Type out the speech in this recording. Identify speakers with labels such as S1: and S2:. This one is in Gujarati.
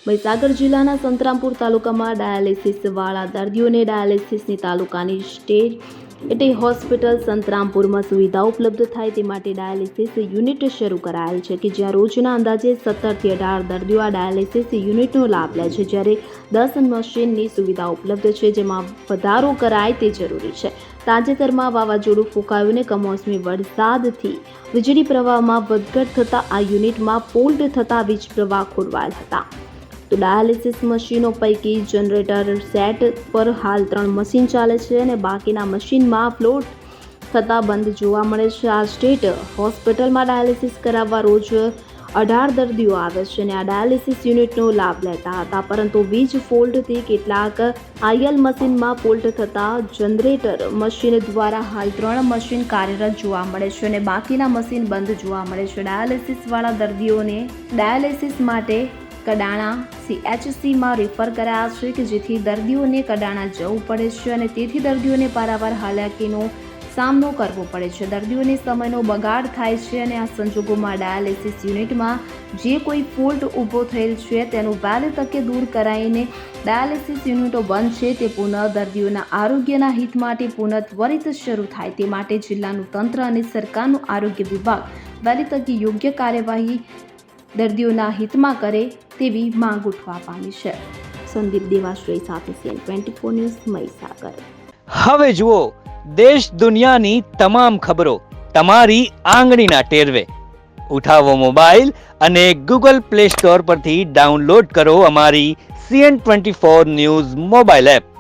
S1: મહીસાગર જિલ્લાના સંતરામપુર તાલુકામાં ડાયાલિસિસવાળા દર્દીઓને ડાયાલિસિસની તાલુકાની સ્ટેટ હોસ્પિટલ સંતરામપુરમાં સુવિધા ઉપલબ્ધ થાય તે માટે ડાયાલિસિસ યુનિટ શરૂ કરાયેલ છે કે જ્યાં રોજના અંદાજે 17 થી 18 દર્દીઓ આ ડાયાલિસિસ યુનિટનો લાભ લે છે, જ્યારે 10 મશીનની સુવિધા ઉપલબ્ધ છે, જેમાં વધારો કરાય તે જરૂરી છે। તાજેતરમાં વાવાઝોડું ફૂંકાયું અને કમોસમી વરસાદથી વીજળી પ્રવાહમાં વધઘટ થતાં આ યુનિટમાં ફોલ્ટ થતાં વીજ પ્રવાહ ખોરવાયેલ હતા। તો ડાયાલિસિસ મશીનો પૈકી જનરેટર સેટ પર હાલ 3 મશીન ચાલે છે અને બાકીના મશીનમાં ફ્લોટ થતાં બંધ જોવા મળે છે। આ સ્ટેટ હોસ્પિટલમાં ડાયાલિસિસ કરાવવા રોજ 18 દર્દીઓ આવે છે અને આ ડાયાલિસિસ યુનિટનો લાભ લેતા હતા, પરંતુ વીજ ફોલ્ટથી કેટલાક આઈએલ મશીનમાં ફોલ્ટ થતાં જનરેટર મશીન દ્વારા હાલ 3 મશીન કાર્યરત જોવા મળે છે અને બાકીના મશીન બંધ જોવા મળે છે। ડાયાલિસિસવાળા દર્દીઓને ડાયાલિસિસ માટે કડાણા CHCમાં રેફર કરાયા છે કે જેથી દર્દીઓને કડાણા જવું પડે છે અને તેથી દર્દીઓને પારાવાર હાલાકીનો સામનો કરવો પડે છે। દર્દીઓને સમયનો બગાડ થાય છે અને આ સંજોગોમાં ડાયાલિસિસ યુનિટમાં જે કોઈ ફોલ્ટ ઊભો થયેલ છે તેનું વહેલી તકે દૂર કરાઈને ડાયાલિસિસ યુનિટો બંધ છે તે પુનઃ દર્દીઓના આરોગ્યના હિત માટે પુનઃ ત્વરિત શરૂ થાય તે માટે જિલ્લાનું તંત્ર અને સરકારનું આરોગ્ય વિભાગ વહેલી તકે યોગ્ય કાર્યવાહી દર્દીઓના હિતમાં કરે તેવી માંગ ઉઠવા પામી છે। સંદીપ દેવાશ્રય સાથે CN24 ન્યૂઝ મહીસાગર।
S2: હવે જુઓ દેશ દુનિયાની તમામ ખબરો તમારી આંગળીના ટેરવે। ઉઠાવો મોબાઈલ અને Google Play Store પરથી ડાઉનલોડ કરો અમારી CN24 ન્યૂઝ મોબાઈલ એપ।